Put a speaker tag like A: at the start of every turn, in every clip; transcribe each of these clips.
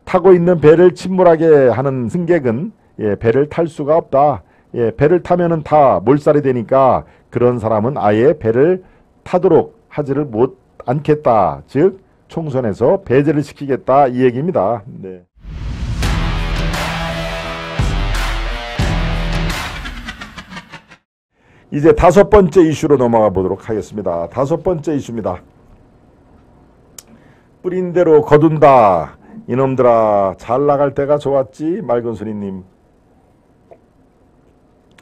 A: 타고 있는 배를 침몰하게 하는 승객은 배를 탈 수가 없다. 배를 타면은 다 몰살이 되니까 그런 사람은 아예 배를 타도록 하지를 못 않겠다. 즉 총선에서 배제를 시키겠다 이 얘기입니다. 네. 이제 5번째 이슈로 넘어가 보도록 하겠습니다. 5번째 이슈입니다. 뿌린 대로 거둔다. 이놈들아 잘 나갈 때가 좋았지. 맑은소리님.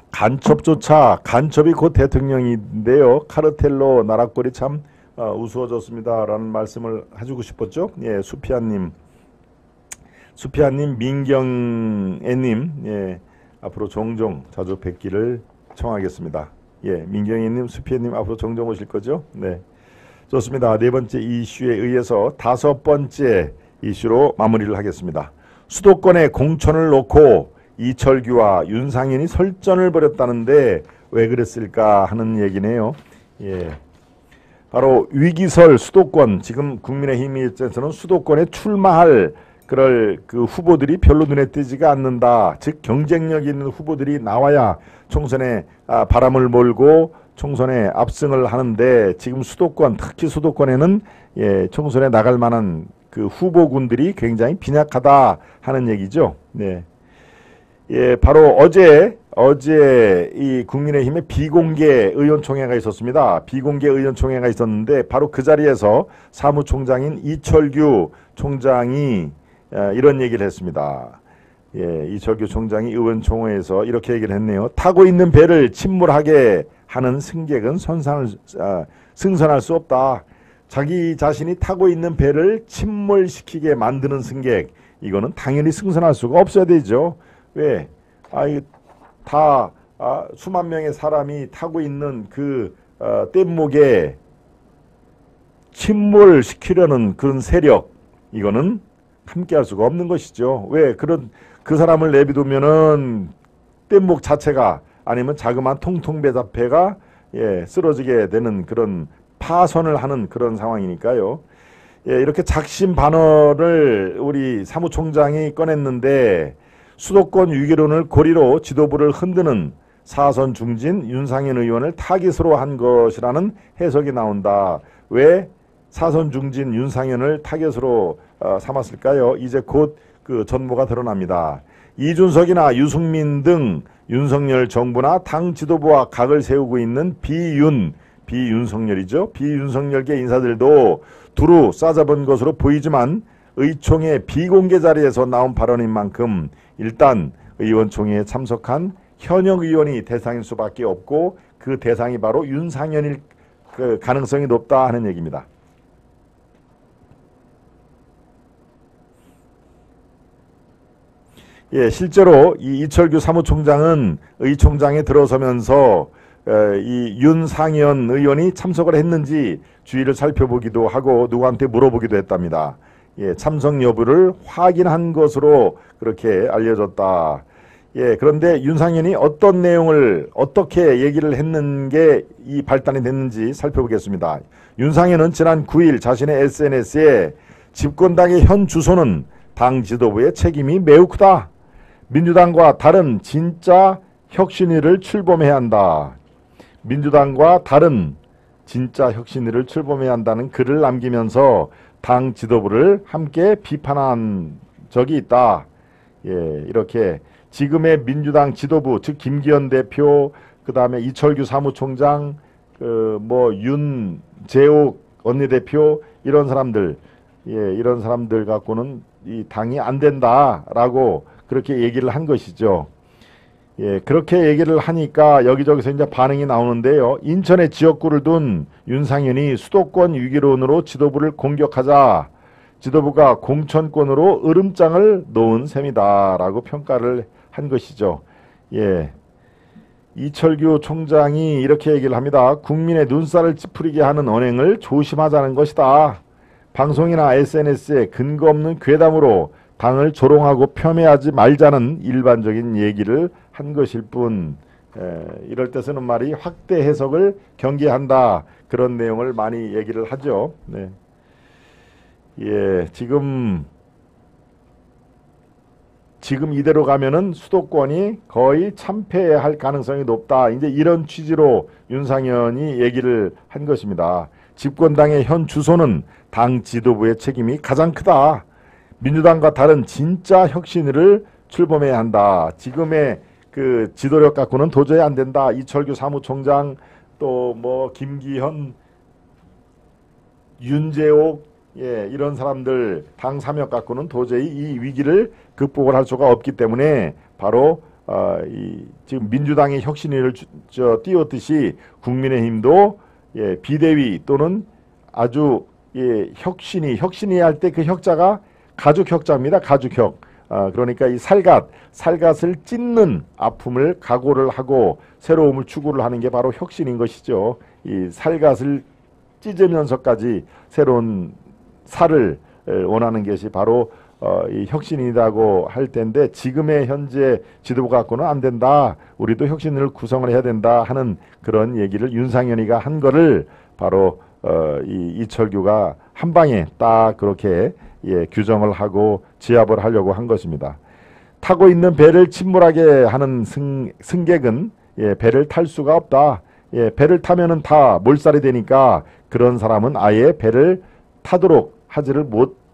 A: 간첩조차 간첩이 곧 대통령인데요. 카르텔로 나락골이 참 우스워졌습니다. 라는 말씀을 해주고 싶었죠. 예, 수피아님, 민경애님, 앞으로 종종 자주 뵙기를 청하겠습니다. 예, 민경애님, 수피아님 앞으로 종종 오실 거죠? 네, 좋습니다. 네 번째 이슈에 의해서 5번째 이슈로 마무리를 하겠습니다. 수도권에 공천을 놓고 이철규와 윤상현이 설전을 벌였다는데 왜 그랬을까 하는 얘기네요. 예, 바로 위기설 수도권, 지금 국민의힘 입장에서는 수도권에 출마할 그럴 그 후보들이 별로 눈에 띄지가 않는다. 즉 경쟁력 있는 후보들이 나와야 총선에 바람을 몰고 총선에 압승을 하는데 지금 수도권, 특히 수도권에는 총선에 나갈 만한 그 후보군들이 굉장히 빈약하다 하는 얘기죠. 네. 예, 바로 어제 이 국민의힘의 비공개 의원총회가 있었습니다. 비공개 의원총회가 있었는데 바로 그 자리에서 사무총장인 이철규 총장이 이런 얘기를 했습니다. 예, 이철규 총장이 의원총회에서 이렇게 얘기를 했네요. 타고 있는 배를 침몰하게 하는 승객은 승선할 수 없다. 자기 자신이 타고 있는 배를 침몰시키게 만드는 승객, 이거는 당연히 승선할 수가 없어야 되죠. 왜? 다 수만 명의 사람이 타고 있는 그 뗏목에 침몰시키려는 그런 세력, 이거는 함께할 수가 없는 것이죠. 왜? 그 사람을 내비두면은 뗏목 자체가 아니면 자그마한 통통배 자폐가 쓰러지게 되는 그런 파손을 하는 그런 상황이니까요. 예, 이렇게 작심 반언을 우리 사무총장이 꺼냈는데 수도권 위기론을 고리로 지도부를 흔드는 사선 중진 윤상현 의원을 타깃으로 한 것이라는 해석이 나온다. 왜 사선 중진 윤상현을 타깃으로 삼았을까요? 이제 곧 그 전모가 드러납니다. 이준석이나 유승민 등 윤석열 정부나 당 지도부와 각을 세우고 있는 비윤석열이죠. 비윤석열계 인사들도 두루 싸잡은 것으로 보이지만 의총의 비공개 자리에서 나온 발언인 만큼 일단 의원총회에 참석한 현역 의원이 대상일 수밖에 없고 그 대상이 바로 윤상현일 그 가능성이 높다 하는 얘기입니다. 예, 실제로 이 이철규 사무총장은 의총장에 들어서면서 이 윤상현 의원이 참석을 했는지 주의를 살펴보기도 하고 누구한테 물어보기도 했답니다. 예, 참석 여부를 확인한 것으로 그렇게 알려졌다. 예, 그런데 윤상현이 어떤 내용을 어떻게 얘기를 했는 게 이 발단이 됐는지 살펴보겠습니다. 윤상현은 지난 9일 자신의 SNS에 집권당의 현 주소는 당 지도부의 책임이 매우 크다. 민주당과 다른 진짜 혁신위를 출범해야 한다. 민주당과 다른 진짜 혁신위를 출범해야 한다는 글을 남기면서 당 지도부를 함께 비판한 적이 있다. 예, 이렇게 지금의 민주당 지도부, 즉 김기현 대표, 그 다음에 이철규 사무총장, 윤재옥 원내대표 이런 사람들, 이런 사람들 갖고는 이 당이 안 된다라고 그렇게 얘기를 한 것이죠. 예, 그렇게 얘기를 하니까 여기저기서 이제 반응이 나오는데요. 인천에 지역구를 둔 윤상현이 수도권 위기론으로 지도부를 공격하자 지도부가 공천권으로 으름장을 놓은 셈이다라고 평가를 한 것이죠. 예, 이철규 총장이 이렇게 얘기를 합니다. 국민의 눈살을 찌푸리게 하는 언행을 조심하자는 것이다. 방송이나 SNS에 근거 없는 괴담으로 당을 조롱하고 폄훼하지 말자는 일반적인 얘기를 한 것일 뿐, 이럴 때 쓰는 말이 확대 해석을 경계한다. 그런 내용을 많이 얘기를 하죠. 네. 예, 지금 지금 이대로 가면은 수도권이 거의 참패할 가능성이 높다. 이제 이런 취지로 윤상현이 얘기를 한 것입니다. 집권당의 현 주소는 당 지도부의 책임이 가장 크다. 민주당과 다른 진짜 혁신을 출범해야 한다. 지금의 그 지도력 갖고는 도저히 안 된다. 이철규 사무총장 또 뭐 김기현, 윤재옥 이런 사람들 당 삼역 갖고는 도저히 이 위기를 극복을 할 수가 없기 때문에 바로 지금 민주당의 혁신위를 띄웠듯이 국민의힘도 비대위 또는 아주 혁신위 할 때 그 혁자가 가죽혁자입니다. 가죽혁. 그러니까 이 살갗을 찢는 아픔을 각오를 하고 새로움을 추구를 하는 게 바로 혁신인 것이죠. 이 살갗을 찢으면서까지 새로운 살을 원하는 것이 바로 이 혁신이라고 할 텐데, 지금의 현재 지도부 갖고는 안 된다. 우리도 혁신을 구성을 해야 된다 하는 그런 얘기를 윤상현이가 한 거를 바로 이철규가 한 방에 딱 그렇게 규정을 하고 지압을 하려고 한 것입니다. 타고 있는 배를 침몰하게 하는 승객은 배를 탈 수가 없다. 배를 타면은 다 몰살이 되니까 그런 사람은 아예 배를 타도록 하지를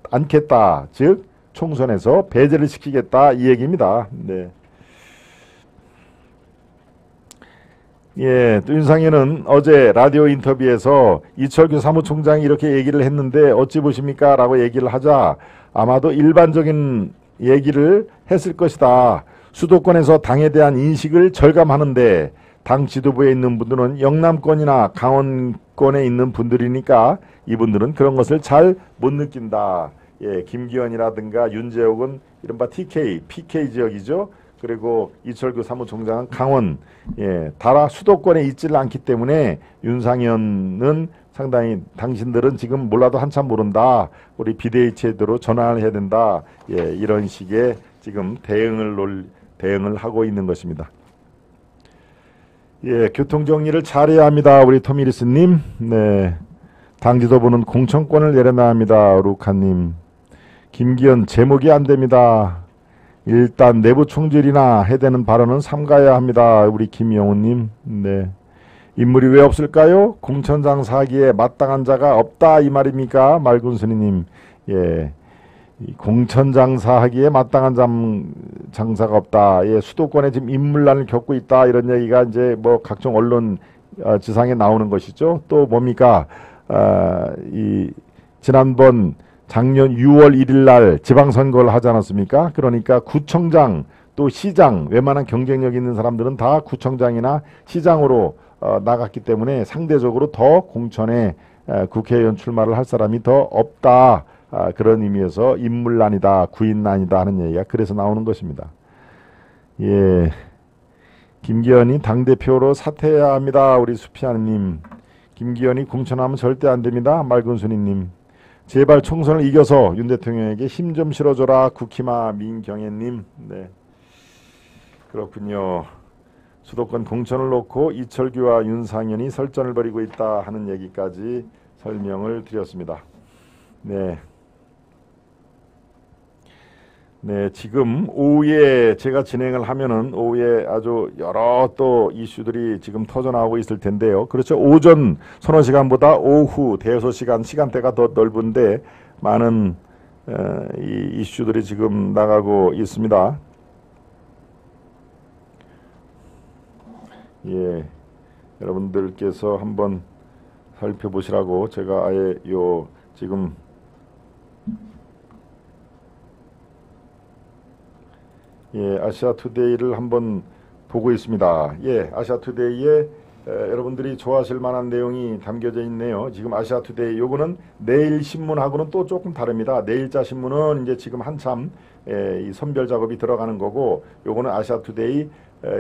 A: 않겠다. 즉 총선에서 배제를 시키겠다 이 얘기입니다. 네. 또 윤상현은 어제 라디오 인터뷰에서 이철규 사무총장이 이렇게 얘기를 했는데 어찌 보십니까? 라고 얘기를 하자 아마도 일반적인 얘기를 했을 것이다. 수도권에서 당에 대한 인식을 절감하는데 당 지도부에 있는 분들은 영남권이나 강원권에 있는 분들이니까 이분들은 그런 것을 잘 못 느낀다. 김기현이라든가 윤재옥은 이른바 TK, PK 지역이죠. 그리고 이철규 사무총장은 강원, 달아 수도권에 있지를 않기 때문에 윤상현은 상당히 당신들은 지금 몰라도 한참 모른다. 우리 비대위 체제로 전환을 해야 된다. 이런 식의 지금 대응을 하고 있는 것입니다. 교통 정리를 잘해야 합니다. 우리 토미리스님. 네. 당 지도부는 공천권을 내려놔야 합니다. 루카님. 김기현 제목이 안 됩니다. 일단 내부 총질이나 해대는 발언은 삼가야 합니다. 우리 김영우님. 네. 인물이 왜 없을까요? 공천장 사기에 마땅한 자가 없다 이 말입니까? 말군순이님. 공천장 사기에 마땅한 장사가 없다. 수도권에 지금 인물난을 겪고 있다. 이런 얘기가 이제 뭐 각종 언론 지상에 나오는 것이죠. 또 뭡니까? 지난번 작년 6월 1일 날 지방선거를 하지 않았습니까? 그러니까 구청장 또 시장, 웬만한 경쟁력 있는 사람들은 다 구청장이나 시장으로 나갔기 때문에 상대적으로 더 공천에 국회의원 출마를 할 사람이 더 없다. 그런 의미에서 인물난이다, 구인난이다 하는 얘기가 그래서 나오는 것입니다. 김기현이 당대표로 사퇴해야 합니다. 우리 수피아님. 김기현이 공천하면 절대 안 됩니다. 말근순이님. 제발 총선을 이겨서 윤 대통령에게 힘 좀 실어줘라. 국힘아 민경애님. 네, 그렇군요. 수도권 공천을 놓고 이철규와 윤상현이 설전을 벌이고 있다 하는 얘기까지 설명을 드렸습니다. 네. 네, 지금 오후에 제가 진행을 하면은 오후에 아주 여러 또 이슈들이 지금 터져나오고 있을 텐데요. 그렇죠. 오전 서너 시간보다 오후 대여섯 시간 시간대가 더 넓은데 많은 이 이슈들이 지금 나가고 있습니다. 여러분들께서 한번 살펴보시라고 제가 아예 지금 아시아투데이를 한번 보고 있습니다. 아시아투데이에 여러분들이 좋아하실 만한 내용이 담겨져 있네요. 지금 아시아투데이 요거는 내일 신문하고는 또 조금 다릅니다. 내일자 신문은 이제 지금 한참 이 선별 작업이 들어가는 거고, 요거는 아시아투데이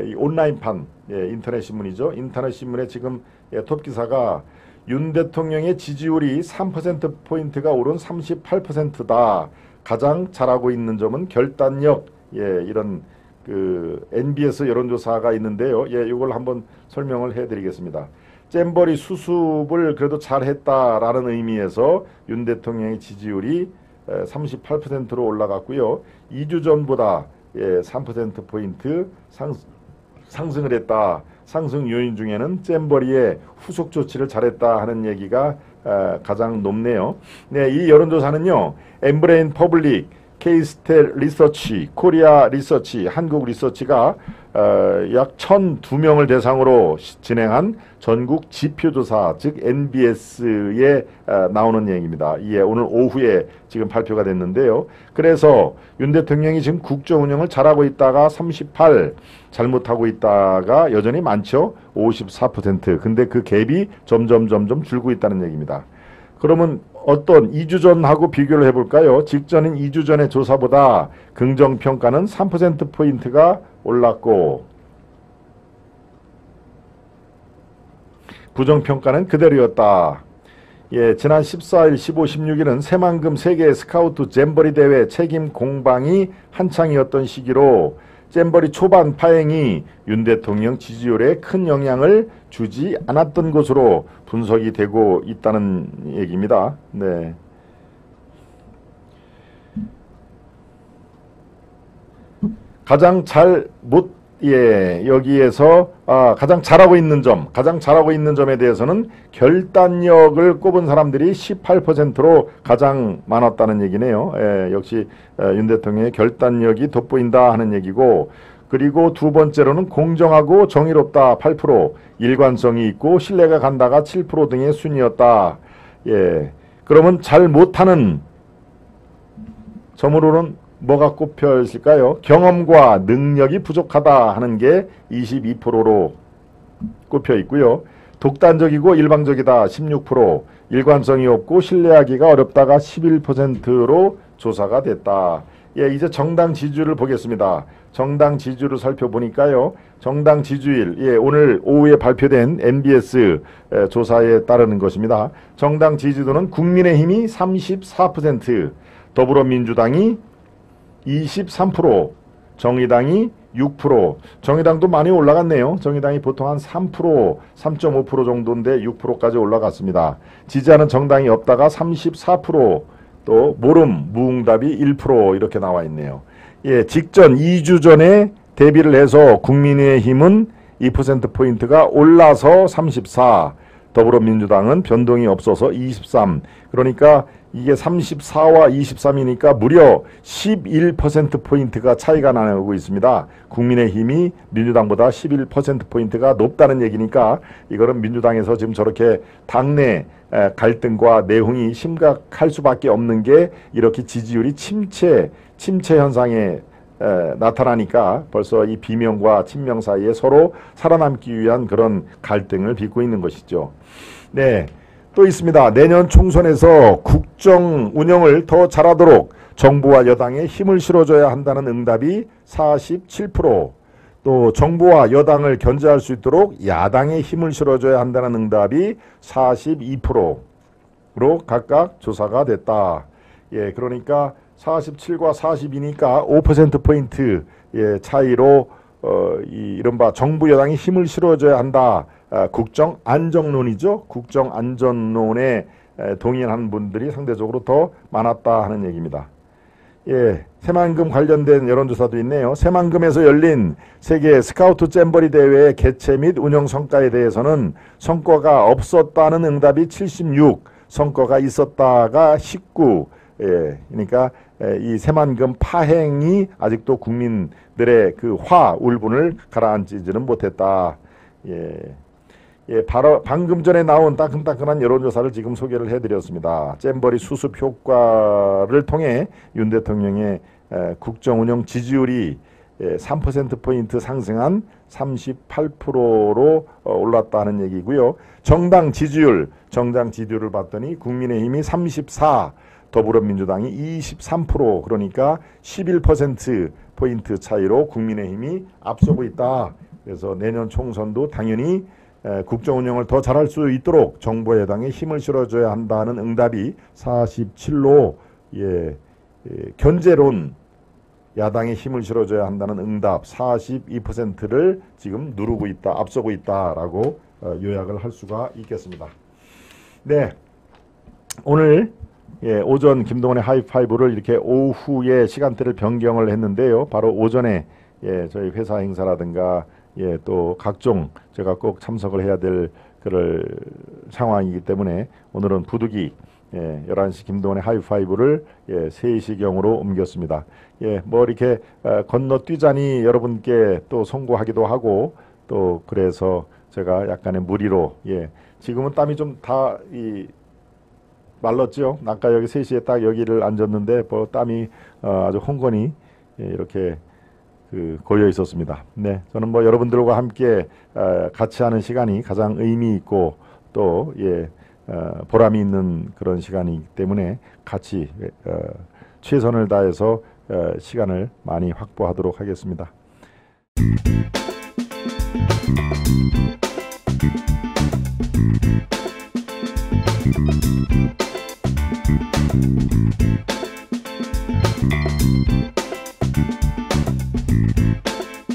A: 이 온라인판 인터넷 신문이죠. 인터넷 신문에 지금 톱 기사가 윤 대통령의 지지율이 3%포인트가 오른 38%다. 가장 잘하고 있는 점은 결단력. 이런 그 NBS 여론조사가 있는데요. 이걸 한번 설명을 해드리겠습니다. 잼버리 수습을 그래도 잘했다라는 의미에서 윤 대통령의 지지율이 38%로 올라갔고요. 2주 전보다 예, 3%포인트 상승을 했다. 상승 요인 중에는 잼버리의 후속 조치를 잘했다 하는 얘기가 가장 높네요. 네, 이 여론조사는요, 엠브레인 퍼블릭, K-스텔 리서치, 코리아 리서치, 한국 리서치가 약 1,002명을 대상으로 진행한 전국 지표조사, 즉 NBS에 나오는 얘기입니다. 이게 오늘 오후에 지금 발표가 됐는데요. 그래서 윤 대통령이 지금 국정 운영을 잘하고 있다가 38, 잘못하고 있다가 여전히 많죠. 54%. 근데 그 갭이 점점 줄고 있다는 얘기입니다. 그러면 어떤 2주 전하고 비교를 해볼까요? 직전인 2주 전의 조사보다 긍정평가는 3%포인트가 올랐고 부정평가는 그대로였다. 예, 지난 14일, 15, 16일은 새만금 세계 스카우트 잼버리 대회 책임 공방이 한창이었던 시기로 잼버리 초반 파행이 윤 대통령 지지율에 큰 영향을 주지 않았던 것으로 분석이 되고 있다는 얘기입니다. 네. 가장 여기에서 가장 잘하고 있는 점에 대해서는 결단력을 꼽은 사람들이 18%로 가장 많았다는 얘기네요. 예, 역시 윤 대통령의 결단력이 돋보인다 하는 얘기고, 그리고 두 번째로는 공정하고 정의롭다 8%, 일관성이 있고 신뢰가 간다가 7% 등의 순이었다. 예, 그러면 잘 못하는 점으로는 뭐가 꼽혀 있을까요? 경험과 능력이 부족하다 하는 게 22%로 꼽혀 있고요. 독단적이고 일방적이다 16%, 일관성이 없고 신뢰하기가 어렵다가 11%로 조사가 됐다. 예, 이제 정당 지지율을 보겠습니다. 정당 지지율을 살펴보니까요. 정당 지지율, 예, 오늘 오후에 발표된 NBS 조사에 따르는 것입니다. 정당 지지도는 국민의힘이 34%, 더불어민주당이 23%, 정의당이 6%, 정의당도 많이 올라갔네요. 정의당이 보통 한 3%, 3.5% 정도인데 6%까지 올라갔습니다. 지지하는 정당이 없다가 34%, 또 모름, 무응답이 1% 이렇게 나와 있네요. 예, 직전 2주 전에 대비를 해서 국민의힘은 2%포인트가 올라서 34, 더불어민주당은 변동이 없어서 23, 그러니까 이게 34와 23이니까 무려 11%포인트가 차이가 나고 있습니다. 국민의힘이 민주당보다 11%포인트가 높다는 얘기니까 이거는 민주당에서 지금 저렇게 당내 갈등과 내홍이 심각할 수밖에 없는 게 이렇게 지지율이 침체 현상에 나타나니까 벌써 이 비명과 친명 사이에 서로 살아남기 위한 그런 갈등을 빚고 있는 것이죠. 네. 또 있습니다. 내년 총선에서 국정 운영을 더 잘하도록 정부와 여당에 힘을 실어줘야 한다는 응답이 47%, 또 정부와 여당을 견제할 수 있도록 야당에 힘을 실어줘야 한다는 응답이 42%로 각각 조사가 됐다. 예, 그러니까 47과 42니까 5%포인트 차이로 이른바 정부 여당이 힘을 실어줘야 한다. 국정 안정론이죠. 국정 안전론에 동의한 분들이 상대적으로 더 많았다 하는 얘기입니다. 예, 새만금 관련된 여론조사도 있네요. 새만금에서 열린 세계 스카우트 잼버리 대회의 개최 및 운영 성과에 대해서는 성과가 없었다는 응답이 76, 성과가 있었다가 19. 예, 그러니까 이 새만금 파행이 아직도 국민들의 그 울분을 가라앉히지는 못했다. 예, 바로 방금 전에 나온 따끈따끈한 여론조사를 지금 소개를 해드렸습니다. 잼버리 수습 효과를 통해 윤 대통령의 국정운영 지지율이 3%포인트 상승한 38%로 올랐다는 얘기고요. 정당 지지율을 봤더니 국민의힘이 34, 더불어민주당이 23%, 그러니까 11%포인트 차이로 국민의힘이 앞서고 있다. 그래서 내년 총선도 당연히 국정운영을 더 잘할 수 있도록 정부 여당에 힘을 실어줘야 한다는 응답이 47로 견제론 야당에 힘을 실어줘야 한다는 응답 42%를 지금 누르고 있다, 앞서고 있다라고 요약을 할 수가 있겠습니다. 네, 오늘 예, 오전 김동원의 하이파이브를 이렇게 오후에 시간대를 변경을 했는데요. 바로 오전에 예, 저희 회사 행사라든가 예, 또 각종 제가 꼭 참석을 해야 될 그럴 상황이기 때문에 오늘은 부득이 예, 11시 김동원의 하이파이브를 예, 3시경으로 옮겼습니다. 예, 뭐 이렇게 건너뛰자니 여러분께 또 송구하기도 하고 또 그래서 제가 약간의 무리로 예, 지금은 땀이 좀 다 말랐죠. 아까 여기 3시에 딱 여기를 앉았는데 뭐 땀이 아주 홍건히 예, 이렇게 고여 있었습니다. 네, 저는 뭐 여러분들과 함께 같이 하는 시간이 가장 의미 있고 또 예, 보람이 있는 그런 시간이기 때문에 같이 최선을 다해서 시간을 많이 확보하도록 하겠습니다.